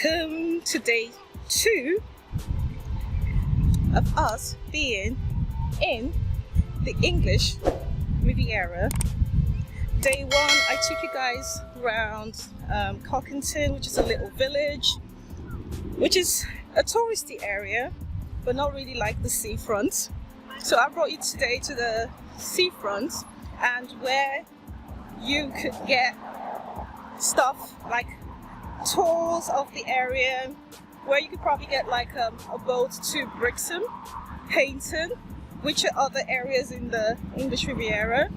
Welcome to day 2 of us being in the English Riviera. Day 1, I took you guys around Cockington, which is a little village, which is a touristy area, but not really like the seafront. So I brought you today to the seafront, and where you could get stuff like tours of the area, where you could probably get like a boat to Brixham, Paynton, which are other areas in the English Riviera,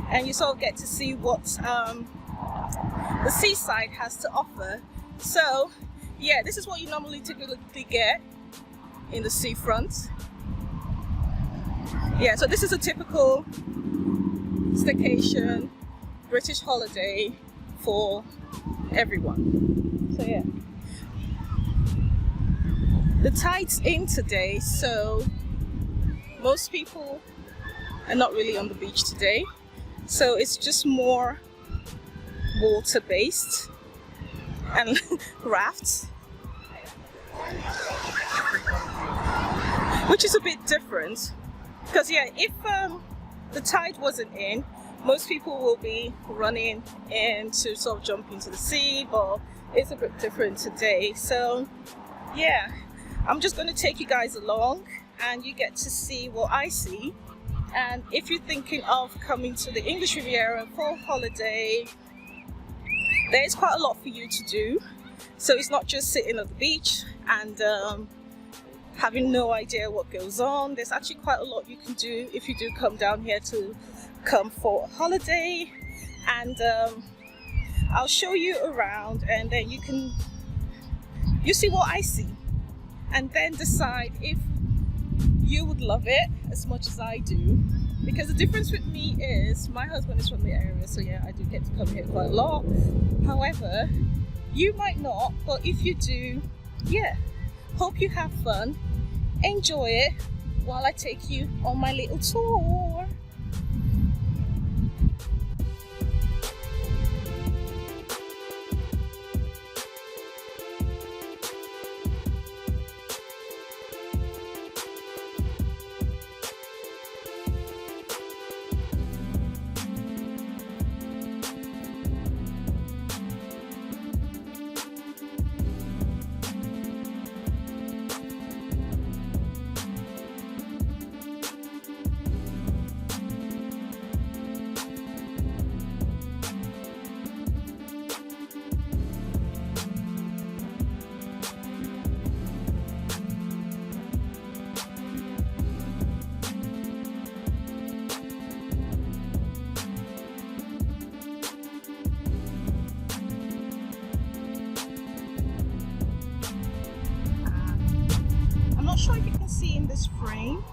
and you sort of get to see what the seaside has to offer. So yeah, this is what you normally typically get in the seafront. Yeah, so this is a typical staycation British holiday for everyone. So yeah, the tide's in today, so most people are not really on the beach today, so it's just more water based and rafts, which is a bit different because yeah, if the tide wasn't in, most people will be running in to sort of jump into the sea, but it's a bit different today. So yeah, I'm just going to take you guys along and you get to see what I see. And if you're thinking of coming to the English Riviera for holiday, there's quite a lot for you to do. So it's not just sitting at the beach and having no idea what goes on. There's actually quite a lot you can do if you do come down here to come for a holiday, and I'll show you around, and then you see what I see, and then decide if you would love it as much as I do. Because the difference with me is my husband is from the area, so yeah, I do get to come here quite a lot. However, you might not, but if you do, yeah, hope you have fun, enjoy it while I take you on my little tour. Not sure if you can see in this frame,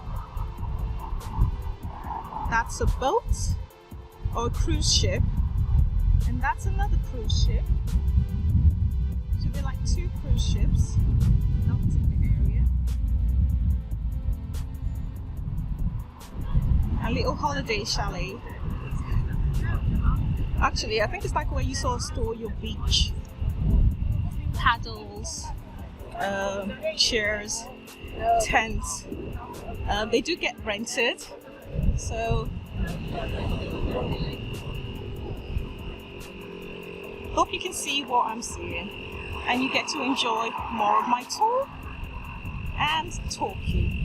that's a boat or a cruise ship, and that's another cruise ship. So they're like 2 cruise ships docked in the area. A little holiday chalet. Actually, I think it's like where you sort of store your beach paddles, chairs, tents. They do get rented, so hope you can see what I'm seeing and you get to enjoy more of my tour and Torquay.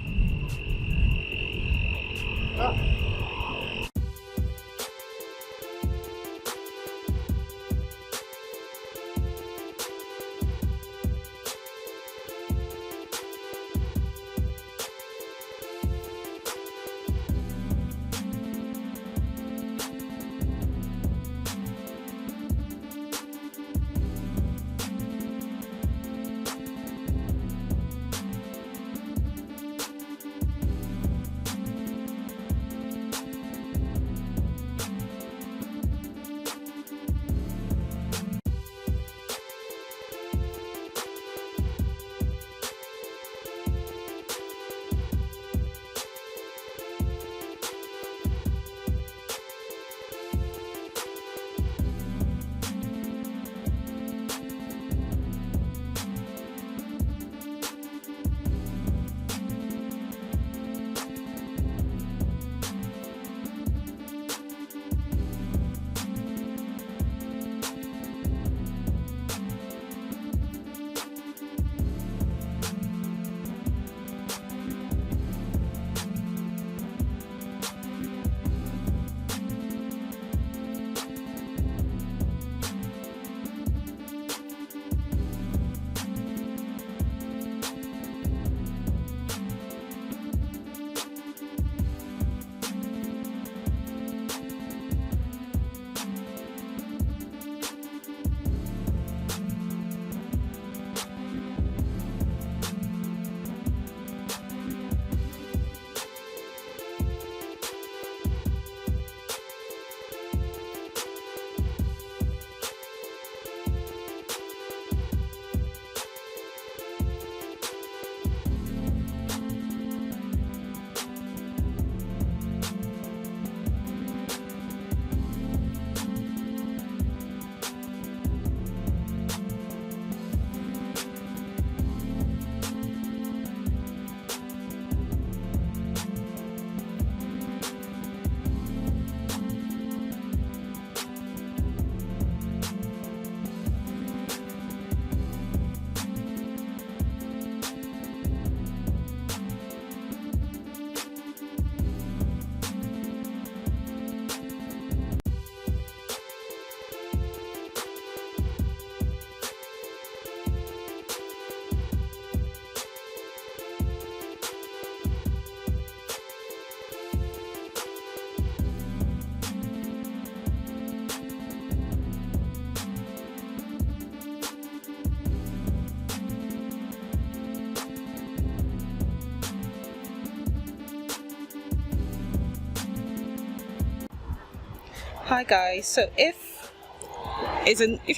Hi guys, so if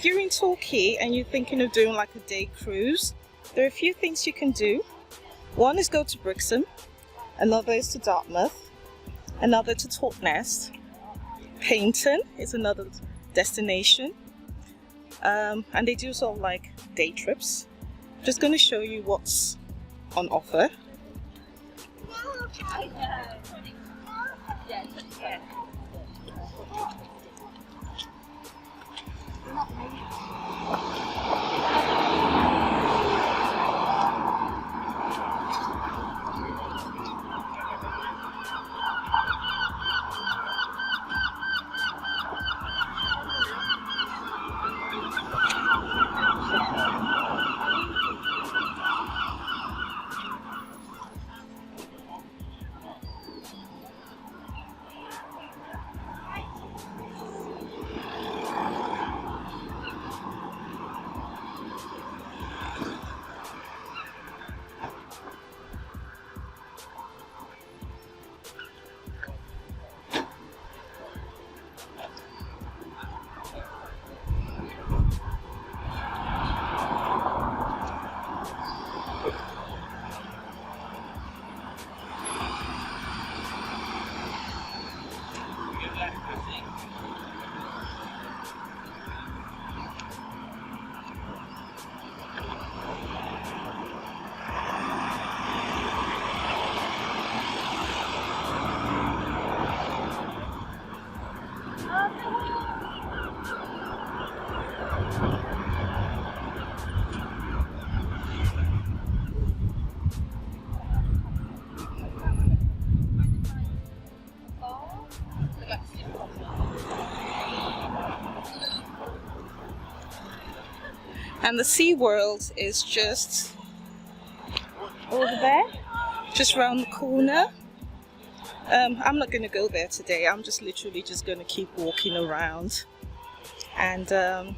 you're in Torquay and you're thinking of doing like a day cruise, there are a few things you can do. One is go to Brixham, another is to Dartmouth, another to Torquay. Paynton is another destination, and they do sort of like day trips. Just going to show you what's on offer. And the Sea World is just over there, just around the corner. I'm not going to go there today. I'm just literally just going to keep walking around and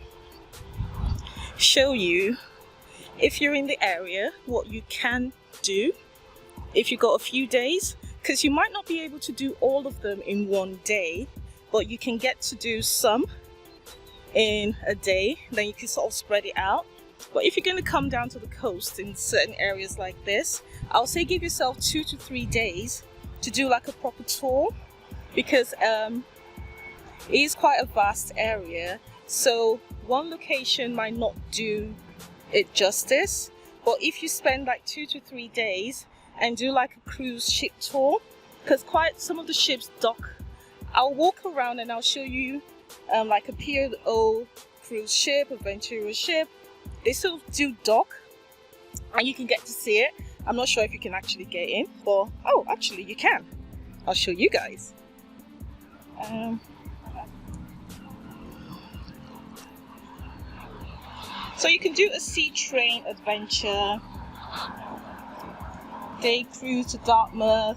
show you, if you're in the area, what you can do if you've got a few days, because you might not be able to do all of them in one day, but you can get to do some in a day, then you can sort of spread it out. But if you're going to come down to the coast in certain areas like this, I'll say give yourself 2 to 3 days to do like a proper tour, because it is quite a vast area, so one location might not do it justice. But if you spend like 2 to 3 days and do like a cruise ship tour, because quite some of the ships dock, I'll walk around and I'll show you like a P&O cruise ship, a Ventura ship. They still do dock and you can get to see it. I'm not sure if you can actually get in, but oh, actually you can. I'll show you guys. So you can do a sea train adventure, day cruise to Dartmouth.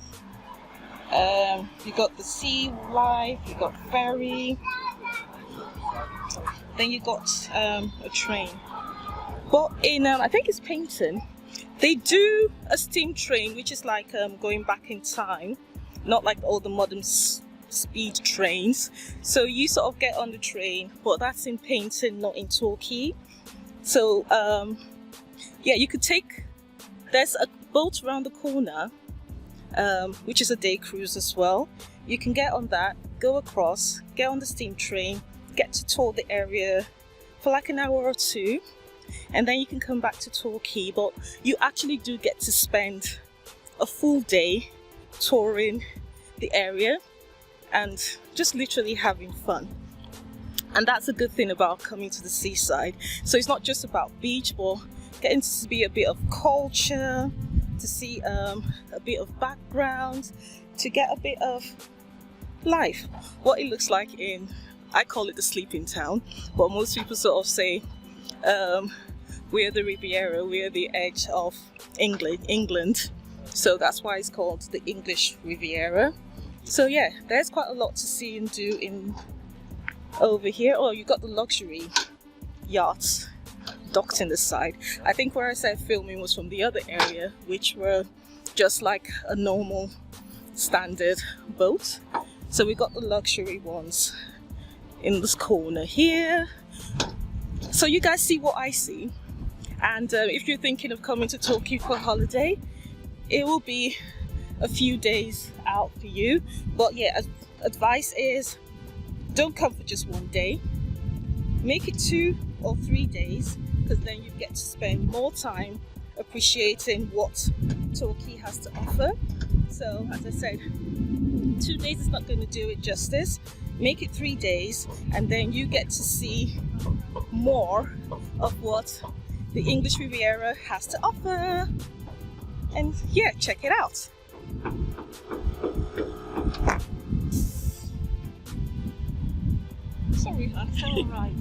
You got the sea life, you got ferry, then you got a train. But in I think it's Paynton, they do a steam train, which is like going back in time, not like all the modern speed trains. So you sort of get on the train, but that's in Paynton, not in Torquay. So yeah, you could take, there's a boat around the corner, which is a day cruise as well. You can get on that, go across, get on the steam train, get to tour the area for like an hour or two, and then you can come back to Torquay. But you actually do get to spend a full day touring the area and just literally having fun. And that's a good thing about coming to the seaside. So it's not just about beach, but getting to see a bit of culture, to see a bit of background, to get a bit of life, what it looks like in, I call it the sleeping town, but most people sort of say we're the Riviera, we're the edge of England. So that's why it's called the English Riviera. So yeah, there's quite a lot to see and do in over here. Oh, you got the luxury yachts docked in the side. I think where I said filming was from the other area, which were just like a normal standard boat. So we got the luxury ones in this corner here. So you guys see what I see. And if you're thinking of coming to Torquay for a holiday, it will be a few days out for you. But yeah, advice is don't come for just one day. Make it 2 or 3 days, because then you get to spend more time appreciating what Torquay has to offer. So as I said, 2 days is not going to do it justice. Make it 3 days, and then you get to see more of what the English Riviera has to offer. And yeah, check it out. Sorry, that's all right.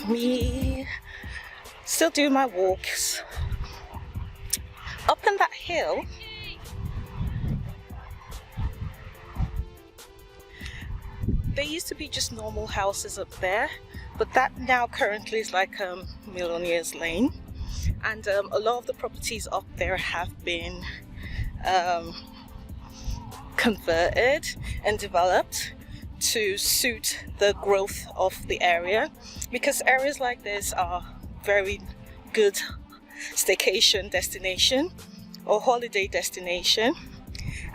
Me still do my walks up in that hill. There used to be just normal houses up there, but that now currently is like Millionaire's Lane, and a lot of the properties up there have been converted and developed to suit the growth of the area, because areas like this are very good staycation destination or holiday destination.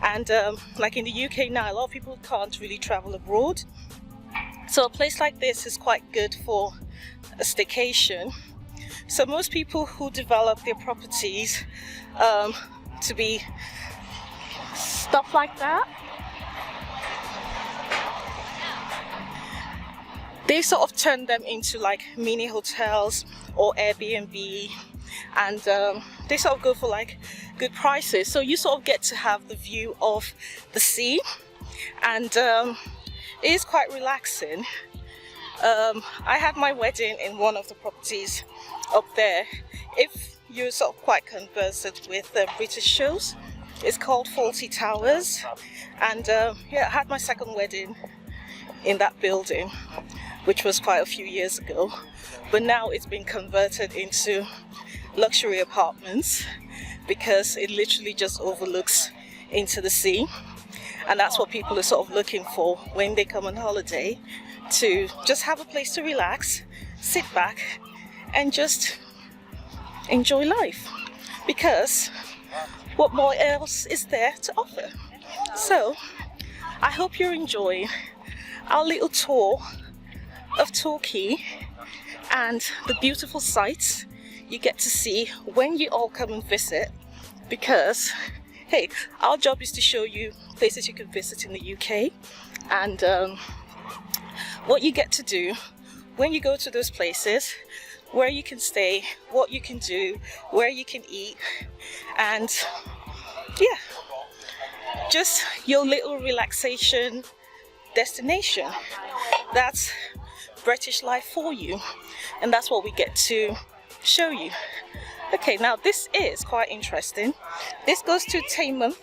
And like in the UK now, a lot of people can't really travel abroad, so a place like this is quite good for a staycation. So most people who develop their properties to be stuff like that, they sort of turn them into like mini hotels or Airbnb, and they sort of go for like good prices. So you sort of get to have the view of the sea, and it is quite relaxing. I had my wedding in one of the properties up there. If you're sort of quite conversant with British shows, it's called Fawlty Towers, and yeah, I had my second wedding in that building, which was quite a few years ago, but now it's been converted into luxury apartments because it literally just overlooks into the sea, and that's what people are sort of looking for when they come on holiday, to just have a place to relax, sit back and just enjoy life, because what more else is there to offer? So I hope you're enjoying our little tour of Torquay and the beautiful sights you get to see when you all come and visit, because hey, our job is to show you places you can visit in the UK, and what you get to do when you go to those places, where you can stay, what you can do, where you can eat, and yeah, just your little relaxation destination. That's British life for you, and that's what we get to show you. Okay, now this is quite interesting. This goes to Taymouth.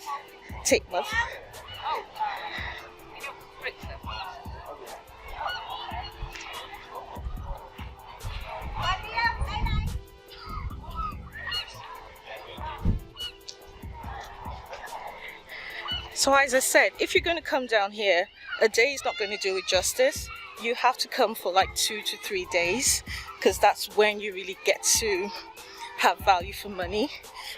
So as I said, if you're going to come down here, a day is not going to do it justice. You have to come for like 2 to 3 days, because that's when you really get to have value for money.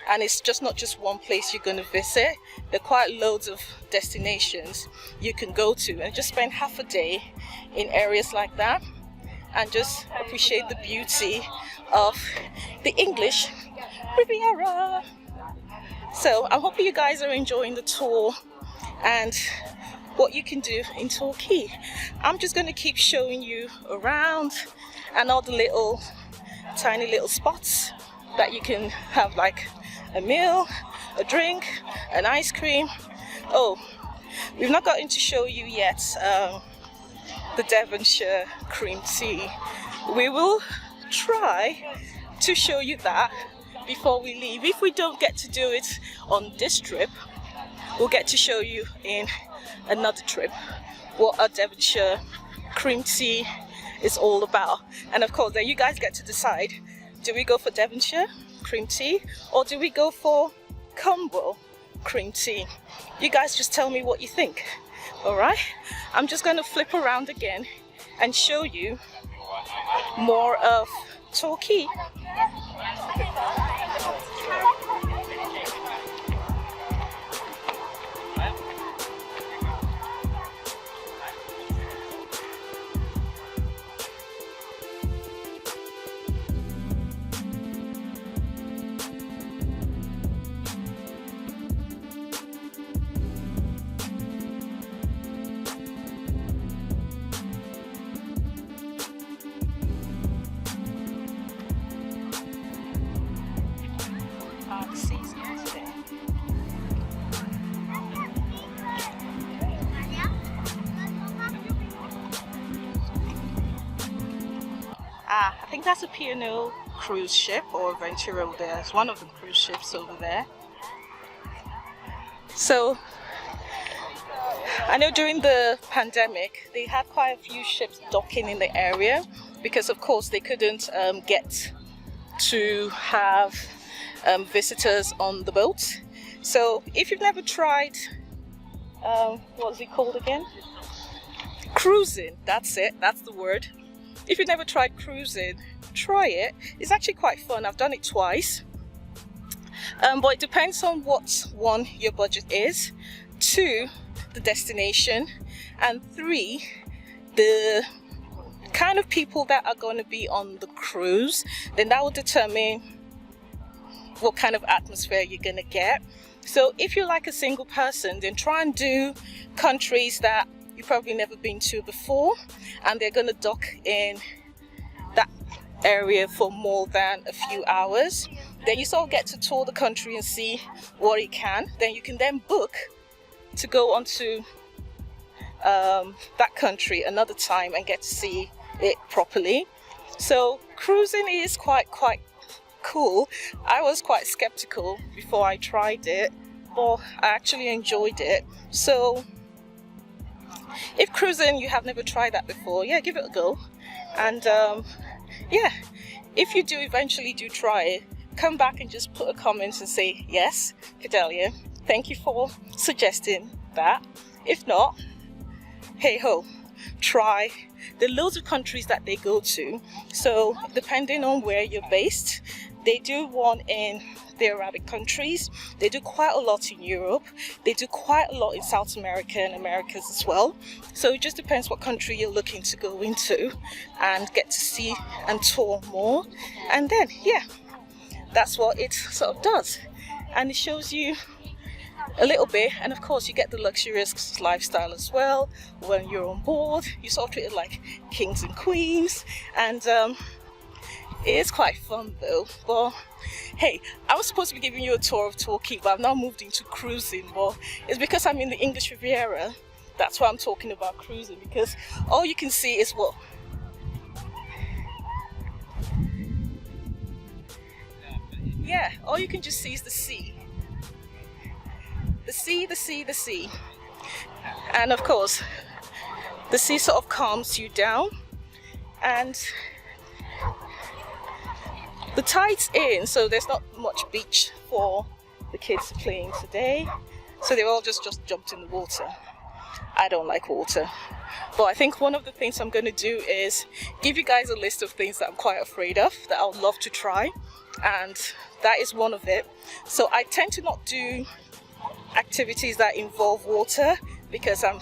And it's just not just one place you're going to visit. There are quite loads of destinations you can go to, and just spend half a day in areas like that and just appreciate the beauty of the English Riviera. So I'm hoping you guys are enjoying the tour and what you can do in Torquay. I'm just going to keep showing you around and all the little tiny little spots that you can have, like a meal, a drink, an ice cream. Oh, we've not gotten to show you yet the Devonshire cream tea. We will try to show you that before we leave. If we don't get to do it on this trip, we'll get to show you in another trip what a Devonshire cream tea is all about. And of course, then you guys get to decide, do we go for Devonshire cream tea or do we go for Camberwell cream tea? You guys just tell me what you think. All right, I'm just going to flip around again and show you more of Torquay. I think that's a P&O cruise ship or venture over there. It's one of the cruise ships over there. So I know during the pandemic they had quite a few ships docking in the area because of course they couldn't get to have visitors on the boat. So if you've never tried, what's it called again? Cruising, that's it, that's the word. If you've never tried cruising, try it. It's actually quite fun. I've done it twice. But it depends on what, 1, your budget is, 2, the destination, and 3, the kind of people that are going to be on the cruise. Then that will determine what kind of atmosphere you're going to get. So if you're like a single person, then try and do countries that you've probably never been to before, and they're going to dock in that area for more than a few hours. Then you sort of get to tour the country and see what you can. Then you can then book to go onto that country another time and get to see it properly. So cruising is quite cool. I was quite skeptical before I tried it, but I actually enjoyed it. So if cruising you have never tried that before, yeah, give it a go. And yeah, if you do eventually try it, come back and just put a comment and say, yes, Fidelia, thank you for suggesting that. If not, hey ho, try. There are loads of countries that they go to, so depending on where you're based, they do one in the Arabic countries, they do quite a lot in Europe, they do quite a lot in South America and Americas as well. So it just depends what country you're looking to go into and get to see and tour more. And then yeah, that's what it sort of does, and it shows you a little bit. And of course you get the luxurious lifestyle as well. When you're on board, you're sort of treated like kings and queens, and it is quite fun though. But hey, I was supposed to be giving you a tour of Torquay, but I've now moved into cruising. But it's because I'm in the English Riviera, that's why I'm talking about cruising, because all you can see is what yeah, all you can just see is the sea. The sea, the sea, the sea. And of course, the sea sort of calms you down, and the tide's in, so there's not much beach for the kids playing today. So they've all just jumped in the water. I don't like water. But I think one of the things I'm going to do is give you guys a list of things that I'm quite afraid of, that I would love to try. And that is one of it. So I tend to not do activities that involve water because I'm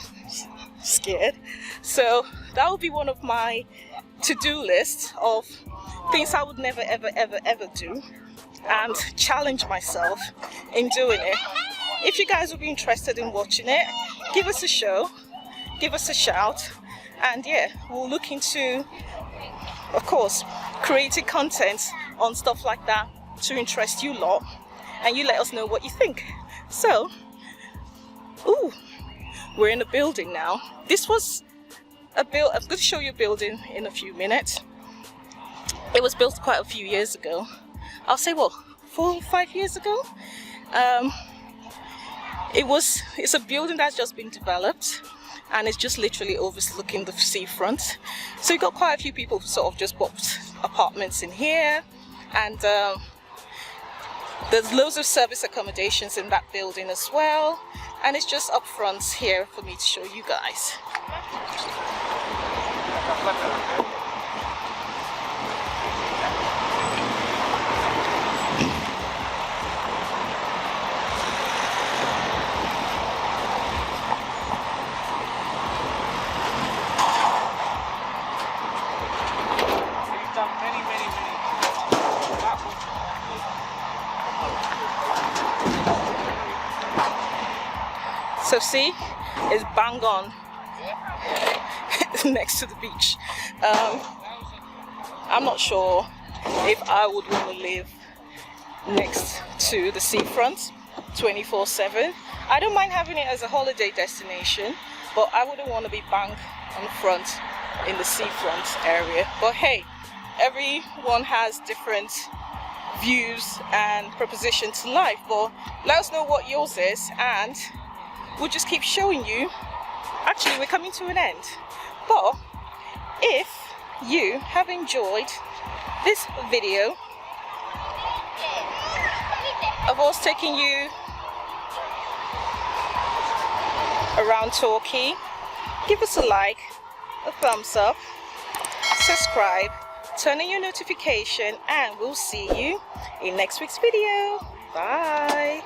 scared. So that would be one of my to-do lists of things I would never ever ever ever do, and challenge myself in doing it. If you guys would be interested in watching it, give us a show, give us a shout, and yeah, we'll look into, of course, creating content on stuff like that to interest you lot, and you let us know what you think. So, ooh, we're in a building now. This was I'm going to show you a building in a few minutes. It was built quite a few years ago. I'll say, what, 4 or 5 years ago? It's a building that's just been developed, and it's just literally overlooking the seafront. So you got quite a few people who sort of just bought apartments in here, and there's loads of service accommodations in that building as well, and it's just up front here for me to show you guys. So see, it's bang on next to the beach. I'm not sure if I would want to live next to the seafront 24/7. I don't mind having it as a holiday destination, but I wouldn't want to be bang on front in the seafront area. But hey, everyone has different views and proposition to life, but let us know what yours is, and we'll just keep showing you. Actually, we're coming to an end, but if you have enjoyed this video of us taking you around Torquay, give us a like, a thumbs up, subscribe, turn on your notification, and we'll see you in next week's video. Bye.